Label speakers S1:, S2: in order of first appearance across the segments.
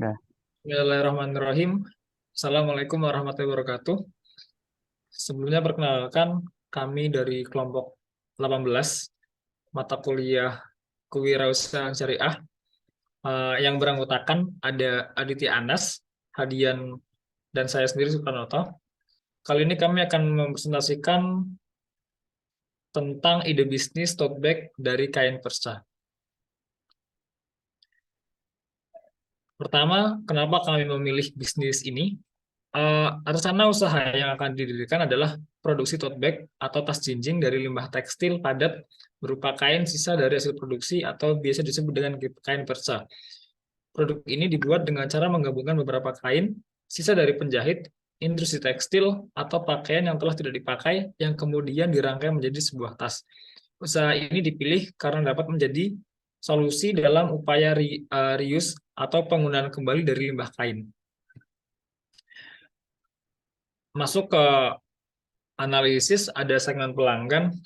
S1: Dah.
S2: Bismillahirrahmanirrahim. Assalamualaikum warahmatullahi wabarakatuh. Sebelumnya perkenalkan kami dari kelompok 18 mata kuliah Kewirausahaan Syariah yang beranggotakan ada Aditya Anas, Hadian, dan saya sendiri Supranoto. Kali ini kami akan mempresentasikan tentang ide bisnis tote bag dari kain perca. Pertama, kenapa kami memilih bisnis ini? Rencana usaha yang akan didirikan adalah produksi tote bag atau tas jinjing dari limbah tekstil padat berupa kain sisa dari hasil produksi atau biasa disebut dengan kain perca. Produk ini dibuat dengan cara menggabungkan beberapa kain, sisa dari penjahit, industri tekstil, atau pakaian yang telah tidak dipakai yang kemudian dirangkai menjadi sebuah tas. Usaha ini dipilih karena dapat menjadi solusi dalam upaya reuse atau penggunaan kembali dari limbah kain. Masuk ke analisis, ada segmen pelanggan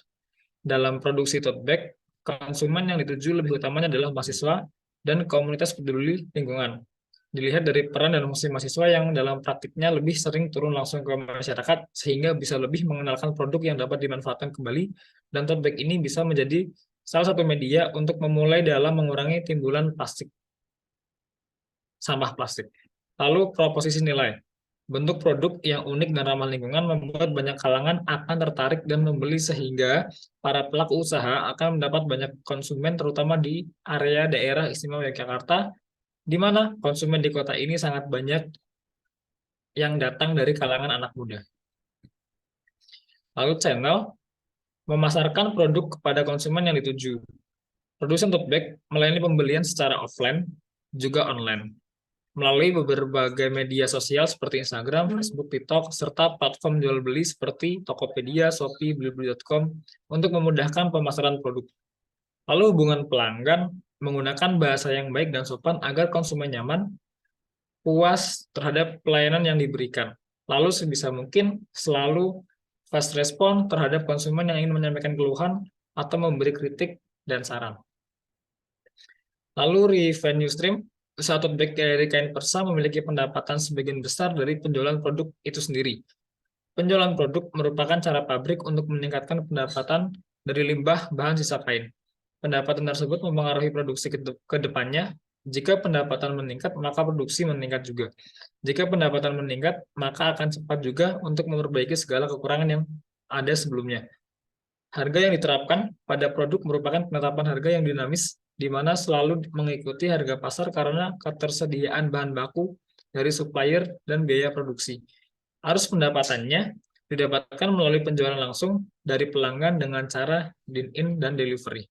S2: dalam produksi tote bag. Konsumen yang dituju lebih utamanya adalah mahasiswa dan komunitas peduli lingkungan. Dilihat dari peran dan fungsi mahasiswa yang dalam praktiknya lebih sering turun langsung ke masyarakat, sehingga bisa lebih mengenalkan produk yang dapat dimanfaatkan kembali, dan tote bag ini bisa menjadi salah satu media untuk memulai dalam mengurangi timbulan plastik, sampah plastik. Lalu proposisi nilai. Bentuk produk yang unik dan ramah lingkungan membuat banyak kalangan akan tertarik dan membeli sehingga para pelaku usaha akan mendapat banyak konsumen terutama di area daerah istimewa Yogyakarta, di mana konsumen di kota ini sangat banyak yang datang dari kalangan anak muda. Lalu channel memasarkan produk kepada konsumen yang dituju. Produsen tote bag melayani pembelian secara offline juga online melalui berbagai media sosial seperti Instagram, Facebook, TikTok, serta platform jual beli seperti Tokopedia, Shopee, Blibli.com untuk memudahkan pemasaran produk. Lalu hubungan pelanggan menggunakan bahasa yang baik dan sopan agar konsumen nyaman, puas terhadap pelayanan yang diberikan. Lalu sebisa mungkin selalu fast respon terhadap konsumen yang ingin menyampaikan keluhan atau memberi kritik dan saran. Lalu revenue stream, usaha tote bag dari kain persa memiliki pendapatan sebagian besar dari penjualan produk itu sendiri. Penjualan produk merupakan cara pabrik untuk meningkatkan pendapatan dari limbah bahan sisa kain. Pendapatan tersebut mempengaruhi produksi ke depannya. Jika pendapatan meningkat, maka produksi meningkat juga. Jika pendapatan meningkat, maka akan cepat juga untuk memperbaiki segala kekurangan yang ada sebelumnya. Harga yang diterapkan pada produk merupakan penetapan harga yang dinamis, di mana selalu mengikuti harga pasar karena ketersediaan bahan baku dari supplier dan biaya produksi. Arus pendapatannya didapatkan melalui penjualan langsung dari pelanggan dengan cara dine-in dan delivery.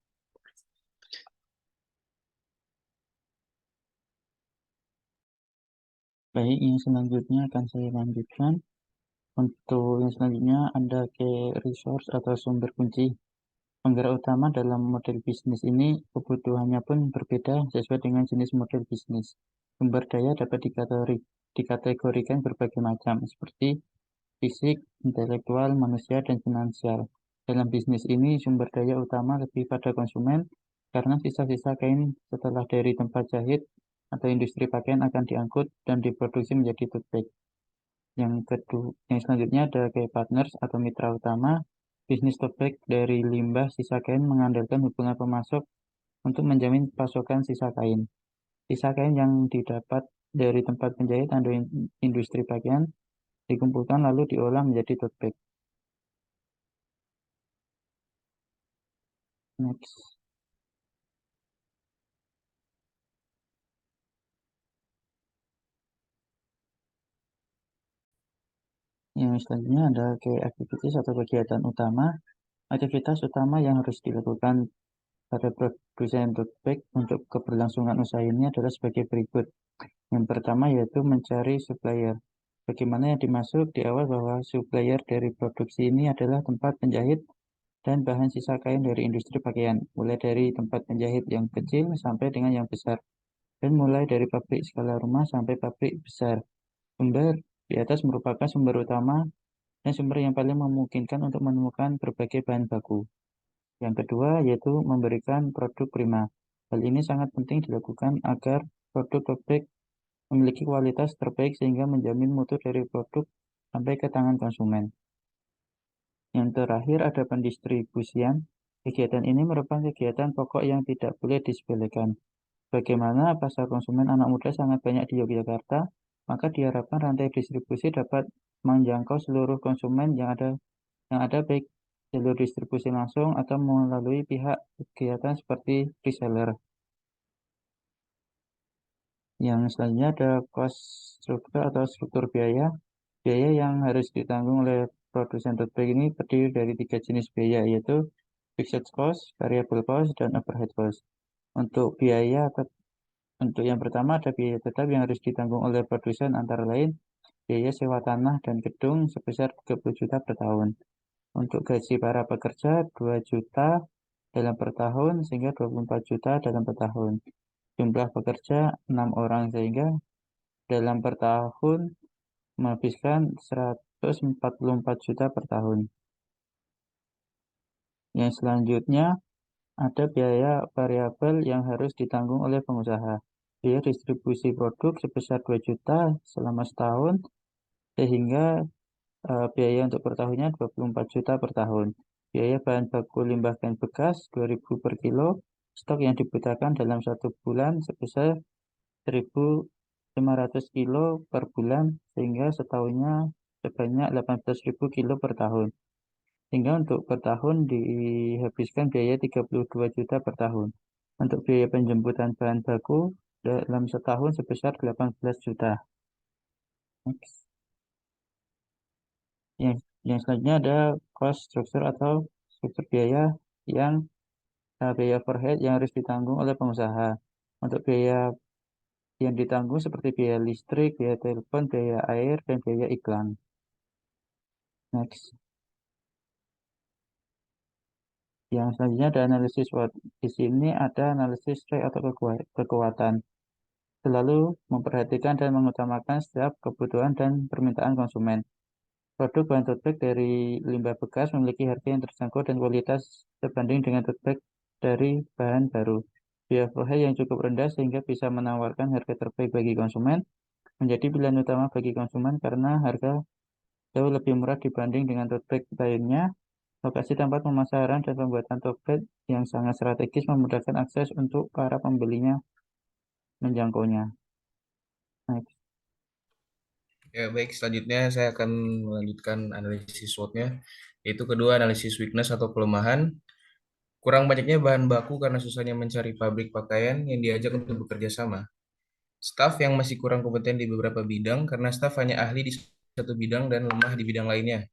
S1: Baik, yang selanjutnya akan saya lanjutkan. Untuk yang selanjutnya ada key resource atau sumber kunci. Penggerak utama dalam model bisnis ini kebutuhannya pun berbeda sesuai dengan jenis model bisnis. Sumber daya dapat dikategorikan berbagai macam, seperti fisik, intelektual, manusia, dan finansial. Dalam bisnis ini, sumber daya utama lebih pada konsumen, karena sisa-sisa kain setelah dari tempat jahit atau industri pakaian akan diangkut dan diproduksi menjadi tote bag. Yang selanjutnya ada kayak partners atau mitra utama. Bisnis tote bag dari limbah sisa kain mengandalkan hubungan pemasok untuk menjamin pasokan sisa kain. Sisa kain yang didapat dari tempat penjahit atau industri pakaian dikumpulkan lalu diolah menjadi tote bag. Next. Yang selanjutnya ada kayak aktivitas atau kegiatan utama. Aktivitas utama yang harus dilakukan pada produsen tote bag untuk keberlangsungan usaha ini adalah sebagai berikut. Yang pertama yaitu mencari supplier. Bagaimana yang dimaksud di awal bahwa supplier dari produksi ini adalah tempat penjahit dan bahan sisa kain dari industri pakaian, mulai dari tempat penjahit yang kecil sampai dengan yang besar, dan mulai dari pabrik skala rumah sampai pabrik besar. Sumber di atas merupakan sumber utama dan sumber yang paling memungkinkan untuk menemukan berbagai bahan baku. Yang kedua yaitu memberikan produk prima. Hal ini sangat penting dilakukan agar produk tote bag memiliki kualitas terbaik sehingga menjamin mutu dari produk sampai ke tangan konsumen. Yang terakhir ada pendistribusian. Kegiatan ini merupakan kegiatan pokok yang tidak boleh disepelekan. Bagaimana pasar konsumen anak muda sangat banyak di Yogyakarta, maka diharapkan rantai distribusi dapat menjangkau seluruh konsumen yang ada baik jalur distribusi langsung atau melalui pihak kegiatan seperti reseller. Yang selanjutnya ada cost structure atau struktur biaya. Biaya yang harus ditanggung oleh produsen tote bag ini terdiri dari 3 jenis biaya, yaitu fixed cost, variable cost, dan overhead cost. Untuk biaya untuk yang pertama ada biaya tetap yang harus ditanggung oleh produsen, antara lain biaya sewa tanah dan gedung sebesar 30 juta per tahun. Untuk gaji para pekerja 2 juta dalam per tahun sehingga 24 juta dalam per tahun. Jumlah pekerja 6 orang sehingga dalam per tahun menghabiskan 144 juta per tahun. Yang selanjutnya ada biaya variabel yang harus ditanggung oleh pengusaha. Biaya distribusi produk sebesar 2 juta selama setahun sehingga biaya untuk per tahunnya 24 juta per tahun. Biaya bahan baku limbah kain bekas 2.000 per kilo. Stok yang dibutuhkan dalam 1 bulan sebesar 1.500 kilo per bulan sehingga setahunnya sebanyak 18.000 kilo per tahun. Sehingga untuk per tahun dihabiskan biaya 32 juta per tahun. Untuk biaya penjemputan bahan baku dalam setahun sebesar 18 juta. Next. Yang selanjutnya ada cost structure atau struktur biaya yang biaya overhead yang harus ditanggung oleh pengusaha. Untuk biaya yang ditanggung seperti biaya listrik, biaya telepon, biaya air, dan biaya iklan. Next. Yang selanjutnya ada analisis SWOT. Di sini ada analisis strength atau kekuatan. Selalu memperhatikan dan mengutamakan setiap kebutuhan dan permintaan konsumen. Produk bahan tote bag dari limbah bekas memiliki harga yang terjangkau dan kualitas sebanding dengan tote bag dari bahan baru. Biaya overhead yang cukup rendah sehingga bisa menawarkan harga terbaik bagi konsumen, menjadi pilihan utama bagi konsumen karena harga jauh lebih murah dibanding dengan tote bag lainnya. Lokasi tempat pemasaran dan pembuatan tote bag yang sangat strategis memudahkan akses untuk para pembelinya menjangkaunya. Next.
S3: Ya, baik. Selanjutnya saya akan melanjutkan analisis SWOT-nya, yaitu kedua analisis weakness atau kelemahan. Kurang banyaknya bahan baku karena susahnya mencari pabrik pakaian yang diajak untuk bekerja sama. Staf yang masih kurang kompeten di beberapa bidang karena staf hanya ahli di satu bidang dan lemah di bidang lainnya.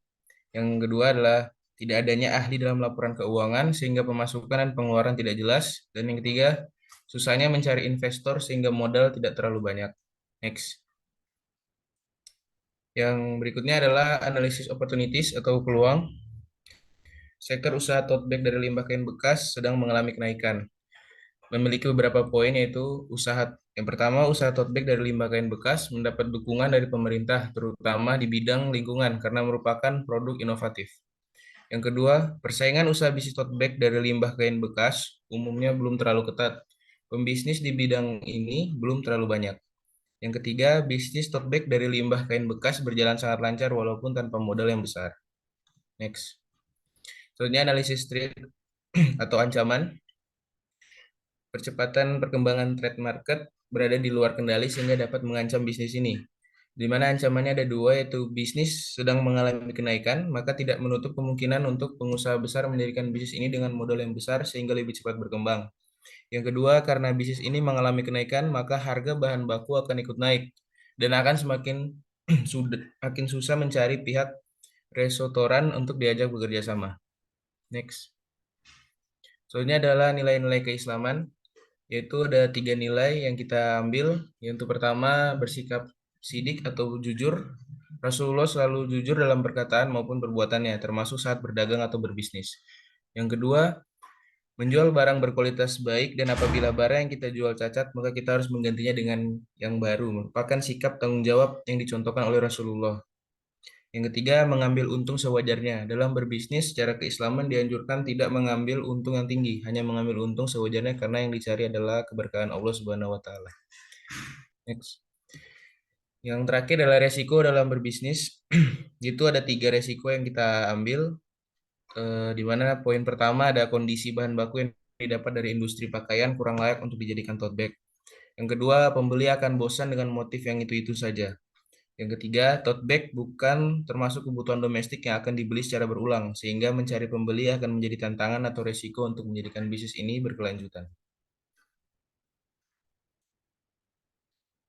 S3: Yang kedua adalah tidak adanya ahli dalam laporan keuangan sehingga pemasukan dan pengeluaran tidak jelas. Dan yang ketiga, susahnya mencari investor sehingga modal tidak terlalu banyak. Next. Yang berikutnya adalah analisis opportunities atau peluang. Sektor usaha tote bag dari limbah kain bekas sedang mengalami kenaikan. Memiliki beberapa poin, yaitu yang pertama, usaha tote bag dari limbah kain bekas mendapat dukungan dari pemerintah, terutama di bidang lingkungan karena merupakan produk inovatif. Yang kedua, persaingan usaha bisnis tote bag dari limbah kain bekas umumnya belum terlalu ketat. Pembisnis di bidang ini belum terlalu banyak. Yang ketiga, bisnis tote bag dari limbah kain bekas berjalan sangat lancar walaupun tanpa modal yang besar. Next. Selanjutnya analisis threat atau ancaman. Percepatan perkembangan trade market berada di luar kendali sehingga dapat mengancam bisnis ini. Di mana ancamannya ada dua, yaitu bisnis sedang mengalami kenaikan, maka tidak menutup kemungkinan untuk pengusaha besar mendirikan bisnis ini dengan modal yang besar sehingga lebih cepat berkembang. Yang kedua, karena bisnis ini mengalami kenaikan, maka harga bahan baku akan ikut naik dan akan semakin susah mencari pihak restoran untuk diajak bekerja sama. Next. Selanjutnya adalah nilai-nilai keislaman, yaitu ada 3 nilai yang kita ambil. Yang pertama, bersikap sidik atau jujur. Rasulullah selalu jujur dalam perkataan maupun perbuatannya, termasuk saat berdagang atau berbisnis. Yang kedua, menjual barang berkualitas baik, dan apabila barang yang kita jual cacat, maka kita harus menggantinya dengan yang baru. Merupakan sikap tanggung jawab yang dicontohkan oleh Rasulullah. Yang ketiga, mengambil untung sewajarnya. Dalam berbisnis secara keislaman dianjurkan tidak mengambil untung yang tinggi, hanya mengambil untung sewajarnya karena yang dicari adalah keberkahan Allah Subhanahu wa taala. Next. Yang terakhir adalah resiko dalam berbisnis. Itu ada 3 resiko yang kita ambil. Di mana poin pertama ada kondisi bahan baku yang didapat dari industri pakaian kurang layak untuk dijadikan tote bag. Yang kedua, pembeli akan bosan dengan motif yang itu-itu saja. Yang ketiga, tote bag bukan termasuk kebutuhan domestik yang akan dibeli secara berulang, sehingga mencari pembeli akan menjadi tantangan atau resiko untuk menjadikan bisnis ini berkelanjutan.